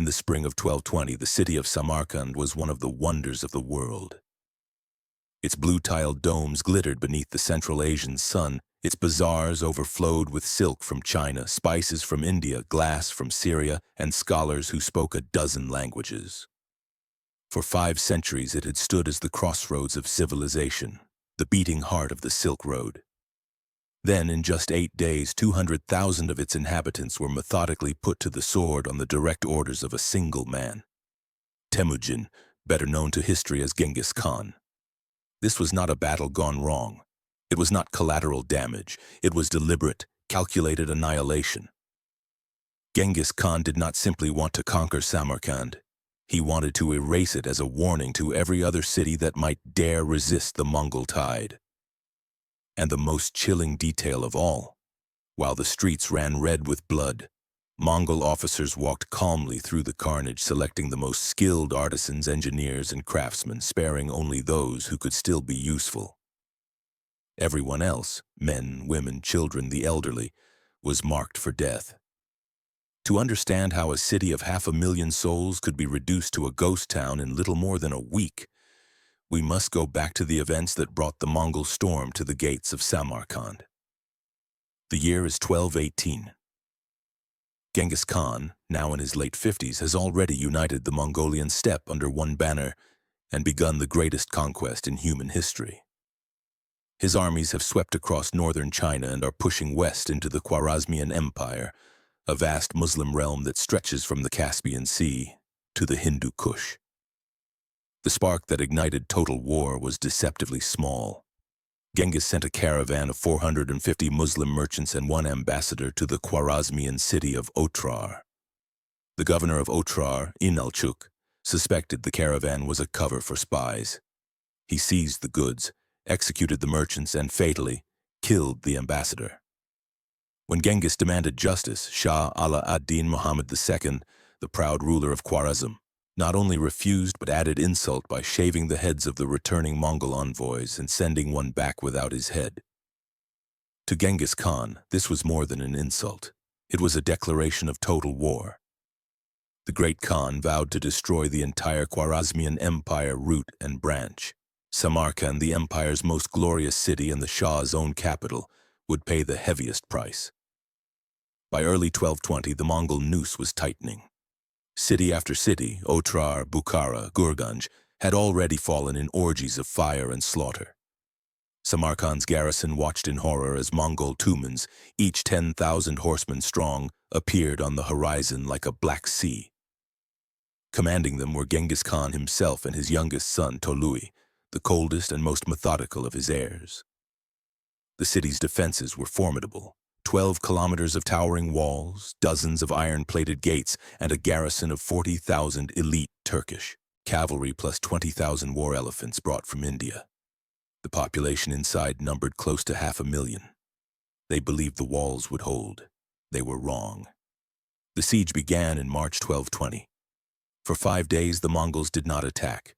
In the spring of 1220, the city of Samarkand was one of the wonders of the world. Its blue-tiled domes glittered beneath the Central Asian sun. Its bazaars overflowed with silk from China, spices from India, glass from Syria, and scholars who spoke a dozen languages. For 5 centuries it had stood as the crossroads of civilization, the beating heart of the Silk Road. Then, in just 8 days, 200,000 of its inhabitants were methodically put to the sword on the direct orders of a single man, Temujin, better known to history as Genghis Khan. This was not a battle gone wrong. It was not collateral damage. It was deliberate, calculated annihilation. Genghis Khan did not simply want to conquer Samarkand. He wanted to erase it as a warning to every other city that might dare resist the Mongol tide. And the most chilling detail of all, while the streets ran red with blood, Mongol officers walked calmly through the carnage, selecting the most skilled artisans, engineers, and craftsmen, sparing only those who could still be useful. Everyone else, men, women, children, the elderly, was marked for death. To understand how a city of 500,000 souls could be reduced to a ghost town in little more than a week, we must go back to the events that brought the Mongol storm to the gates of Samarkand. The year is 1218. Genghis Khan, now in his late 50s, has already united the Mongolian steppe under one banner and begun the greatest conquest in human history. His armies have swept across northern China and are pushing west into the Khwarazmian Empire, a vast Muslim realm that stretches from the Caspian Sea to the Hindu Kush. The spark that ignited total war was deceptively small. Genghis sent a caravan of 450 Muslim merchants and 1 ambassador to the Khwarazmian city of Otrar. The governor of Otrar, Inalchuk, suspected the caravan was a cover for spies. He seized the goods, executed the merchants, and fatally killed the ambassador. When Genghis demanded justice, Shah Ala ad-Din Muhammad II, the proud ruler of Khwarazm, not only refused but added insult by shaving the heads of the returning Mongol envoys and sending one back without his head. To Genghis Khan, this was more than an insult. It was a declaration of total war. The great Khan vowed to destroy the entire Khwarazmian Empire root and branch. Samarkand, the empire's most glorious city and the Shah's own capital, would pay the heaviest price. By early 1220, the Mongol noose was tightening. City after city, Otrar, Bukhara, Gurganj, had already fallen in orgies of fire and slaughter. Samarkand's garrison watched in horror as Mongol tumans, each 10,000 horsemen strong, appeared on the horizon like a black sea. Commanding them were Genghis Khan himself and his youngest son, Tolui, the coldest and most methodical of his heirs. The city's defenses were formidable. 12 kilometers of towering walls, dozens of iron-plated gates, and a garrison of 40,000 elite Turkish cavalry plus 20,000 war elephants brought from India. The population inside numbered close to 500,000. They believed the walls would hold. They were wrong. The siege began in March 1220. For 5 days, the Mongols did not attack.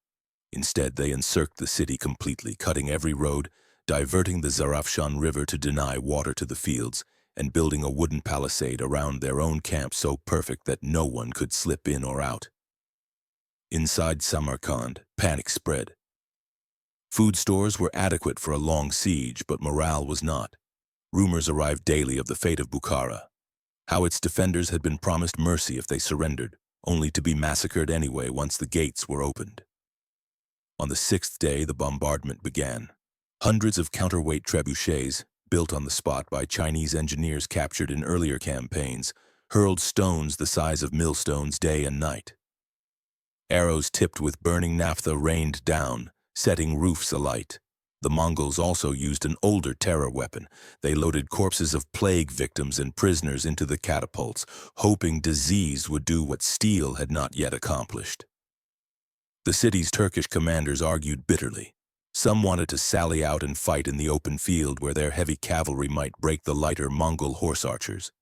Instead, they encircled the city completely, cutting every road, diverting the Zarafshan River to deny water to the fields, and building a wooden palisade around their own camp so perfect that no one could slip in or out. Inside Samarkand, panic spread. Food stores were adequate for a long siege, but morale was not. Rumors arrived daily of the fate of Bukhara, how its defenders had been promised mercy if they surrendered, only to be massacred anyway once the gates were opened. On the 6th day, the bombardment began. Hundreds of counterweight trebuchets, built on the spot by Chinese engineers captured in earlier campaigns, hurled stones the size of millstones day and night. Arrows tipped with burning naphtha rained down, setting roofs alight. The Mongols also used an older terror weapon. They loaded corpses of plague victims and prisoners into the catapults, hoping disease would do what steel had not yet accomplished. The city's Turkish commanders argued bitterly. Some wanted to sally out and fight in the open field where their heavy cavalry might break the lighter Mongol horse archers.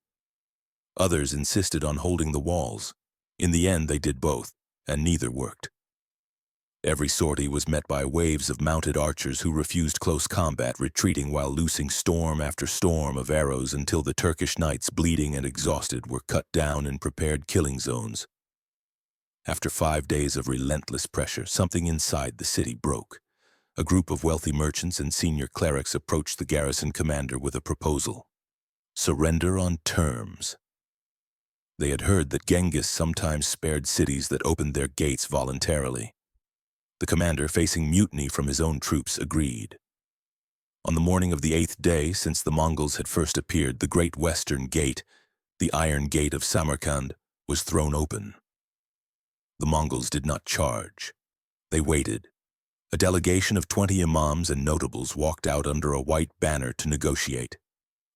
Others insisted on holding the walls. In the end, they did both, and neither worked. Every sortie was met by waves of mounted archers who refused close combat, retreating while loosing storm after storm of arrows until the Turkish knights, bleeding and exhausted, were cut down in prepared killing zones. After 5 days of relentless pressure, something inside the city broke. A group of wealthy merchants and senior clerics approached the garrison commander with a proposal. Surrender on terms. They had heard that Genghis sometimes spared cities that opened their gates voluntarily. The commander, facing mutiny from his own troops, agreed. On the morning of the 8th day since the Mongols had first appeared, the Great Western Gate, the Iron Gate of Samarkand, was thrown open. The Mongols did not charge. They waited. A delegation of 20 imams and notables walked out under a white banner to negotiate.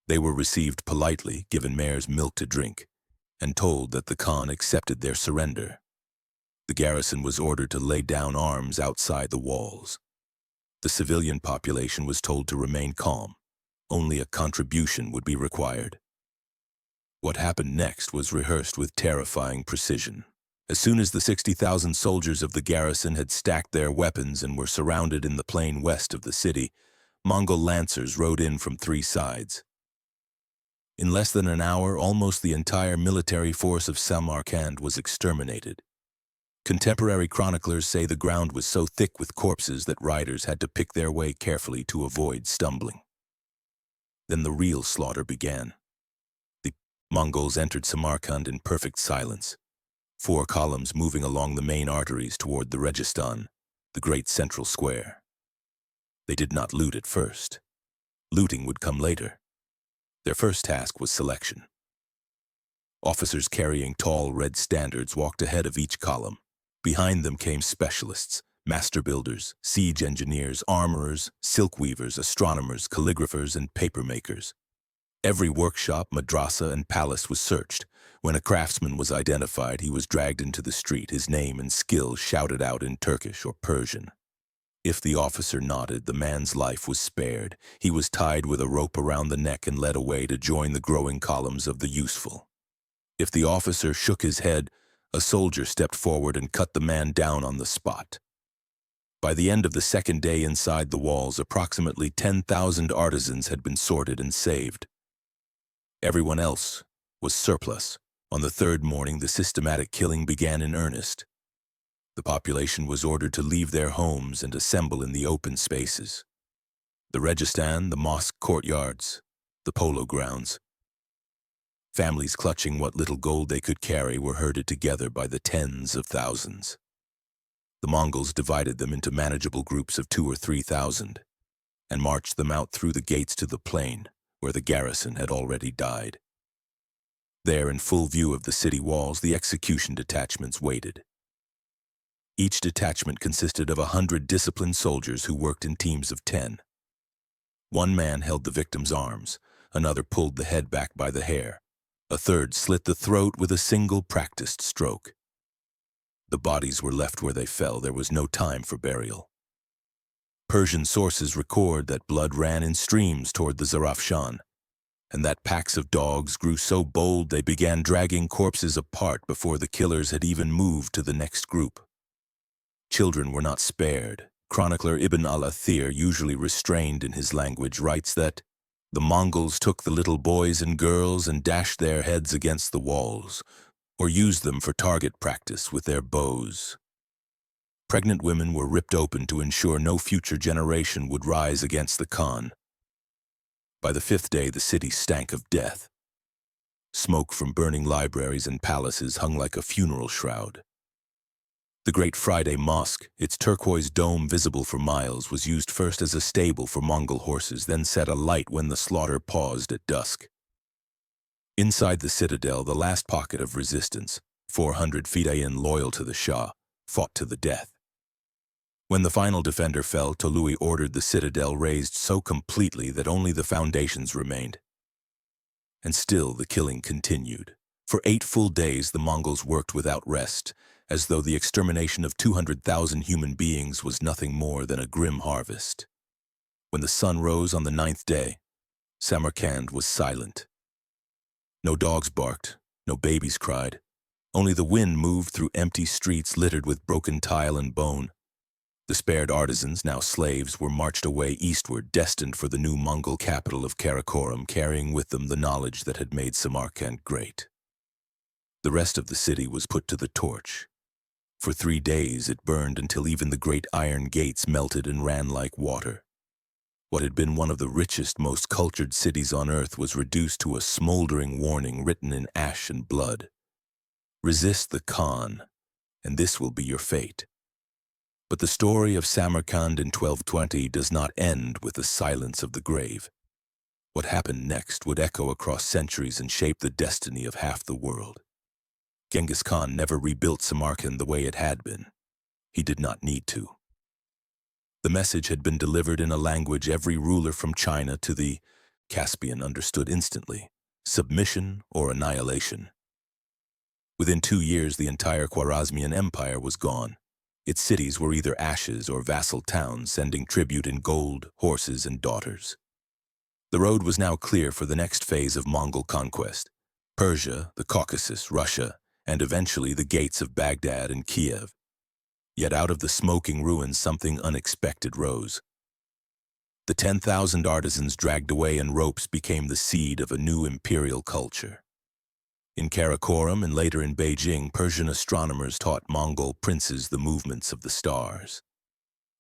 They were received politely, given mare's milk to drink, and told that the Khan accepted their surrender. The garrison was ordered to lay down arms outside the walls. The civilian population was told to remain calm. Only a contribution would be required. What happened next was rehearsed with terrifying precision. As soon as the 60,000 soldiers of the garrison had stacked their weapons and were surrounded in the plain west of the city, Mongol lancers rode in from 3 sides. In less than an hour, almost the entire military force of Samarkand was exterminated. Contemporary chroniclers say the ground was so thick with corpses that riders had to pick their way carefully to avoid stumbling. Then the real slaughter began. The Mongols entered Samarkand in perfect silence, 4 columns moving along the main arteries toward the Registan, the great central square. They did not loot at first. Looting would come later. Their first task was selection. Officers carrying tall red standards walked ahead of each column. Behind them came specialists, master builders, siege engineers, armorers, silk weavers, astronomers, calligraphers, and papermakers. Every workshop, madrasa, and palace was searched. When a craftsman was identified, he was dragged into the street, his name and skill shouted out in Turkish or Persian. If the officer nodded, the man's life was spared. He was tied with a rope around the neck and led away to join the growing columns of the useful. If the officer shook his head, a soldier stepped forward and cut the man down on the spot. By the end of the 2nd day inside the walls, approximately 10,000 artisans had been sorted and saved. Everyone else was surplus. On the 3rd morning, the systematic killing began in earnest. The population was ordered to leave their homes and assemble in the open spaces. The Registan, the mosque courtyards, the polo grounds. Families clutching what little gold they could carry were herded together by the tens of thousands. The Mongols divided them into manageable groups of 2,000 or 3,000 and marched them out through the gates to the plain, where the garrison had already died. There, in full view of the city walls, the execution detachments waited. Each detachment consisted of 100 disciplined soldiers who worked in teams of 10. One man held the victim's arms, another pulled the head back by the hair, a third slit the throat with a single practiced stroke. The bodies were left where they fell. There was no time for burial. Persian sources record that blood ran in streams toward the Zarafshan, and that packs of dogs grew so bold they began dragging corpses apart before the killers had even moved to the next group. Children were not spared. Chronicler Ibn al-Athir, usually restrained in his language, writes that the Mongols took the little boys and girls and dashed their heads against the walls, or used them for target practice with their bows. Pregnant women were ripped open to ensure no future generation would rise against the Khan. By the 5th day, the city stank of death. Smoke from burning libraries and palaces hung like a funeral shroud. The Great Friday Mosque, its turquoise dome visible for miles, was used first as a stable for Mongol horses, then set alight when the slaughter paused at dusk. Inside the citadel, the last pocket of resistance, 400 Fidayin loyal to the Shah, fought to the death. When the final defender fell, Tolui ordered the citadel razed so completely that only the foundations remained. And still the killing continued. For 8 full days, the Mongols worked without rest, as though the extermination of 200,000 human beings was nothing more than a grim harvest. When the sun rose on the 9th day, Samarkand was silent. No dogs barked, no babies cried. Only the wind moved through empty streets littered with broken tile and bone. The spared artisans, now slaves, were marched away eastward, destined for the new Mongol capital of Karakorum, carrying with them the knowledge that had made Samarkand great. The rest of the city was put to the torch. For 3 days it burned until even the great iron gates melted and ran like water. What had been one of the richest, most cultured cities on earth was reduced to a smoldering warning written in ash and blood. Resist the Khan, and this will be your fate. But the story of Samarkand in 1220 does not end with the silence of the grave. What happened next would echo across centuries and shape the destiny of half the world. Genghis Khan never rebuilt Samarkand the way it had been. He did not need to. The message had been delivered in a language every ruler from China to the Caspian understood instantly: submission or annihilation. Within 2 years, the entire Khwarazmian Empire was gone. Its cities were either ashes or vassal towns sending tribute in gold, horses, and daughters. The road was now clear for the next phase of Mongol conquest: Persia, the Caucasus, Russia, and eventually the gates of Baghdad and Kiev. Yet out of the smoking ruins something unexpected rose. The 10,000 artisans dragged away in ropes became the seed of a new imperial culture. In Karakoram and later in Beijing, Persian astronomers taught Mongol princes the movements of the stars.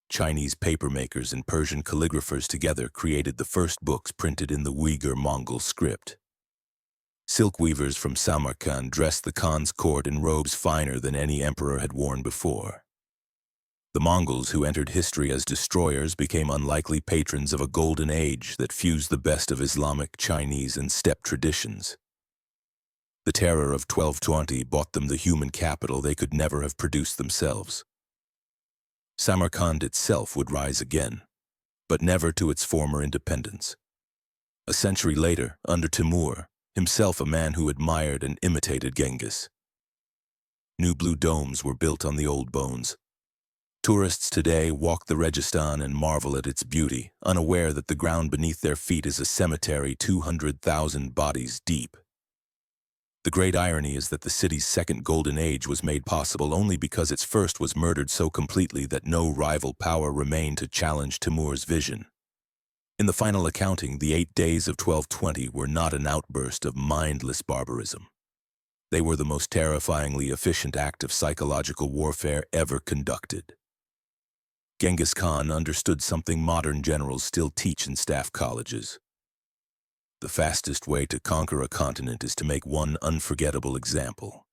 Chinese papermakers and Persian calligraphers together created the first books printed in the Uyghur Mongol script. Silk weavers from Samarkand dressed the Khan's court in robes finer than any emperor had worn before. The Mongols, who entered history as destroyers, became unlikely patrons of a golden age that fused the best of Islamic, Chinese, and steppe traditions. The terror of 1220 bought them the human capital they could never have produced themselves. Samarkand itself would rise again, but never to its former independence. A century later, under Timur, himself a man who admired and imitated Genghis. New blue domes were built on the old bones. Tourists today walk the Registan and marvel at its beauty, unaware that the ground beneath their feet is a cemetery 200,000 bodies deep. The great irony is that the city's second golden age was made possible only because its first was murdered so completely that no rival power remained to challenge Timur's vision. In the final accounting, the 8 days of 1220 were not an outburst of mindless barbarism. They were the most terrifyingly efficient act of psychological warfare ever conducted. Genghis Khan understood something modern generals still teach in staff colleges. The fastest way to conquer a continent is to make one unforgettable example.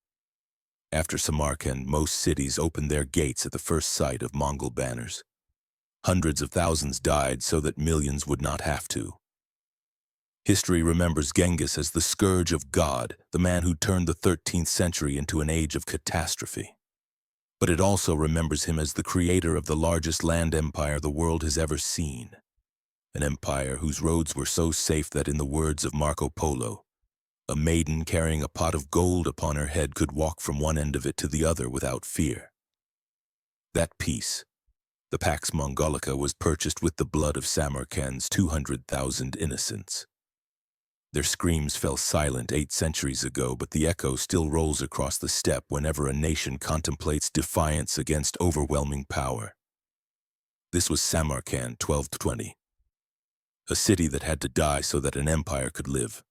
After Samarkand, most cities opened their gates at the first sight of Mongol banners. Hundreds of thousands died so that millions would not have to. History remembers Genghis as the scourge of God, the man who turned the 13th century into an age of catastrophe. But it also remembers him as the creator of the largest land empire the world has ever seen. An empire whose roads were so safe that, in the words of Marco Polo, a maiden carrying a pot of gold upon her head could walk from one end of it to the other without fear. That peace, the Pax Mongolica, was purchased with the blood of Samarkand's 200,000 innocents. Their screams fell silent 8 centuries ago, but the echo still rolls across the steppe whenever a nation contemplates defiance against overwhelming power. This was Samarkand 1220, a city that had to die so that an empire could live.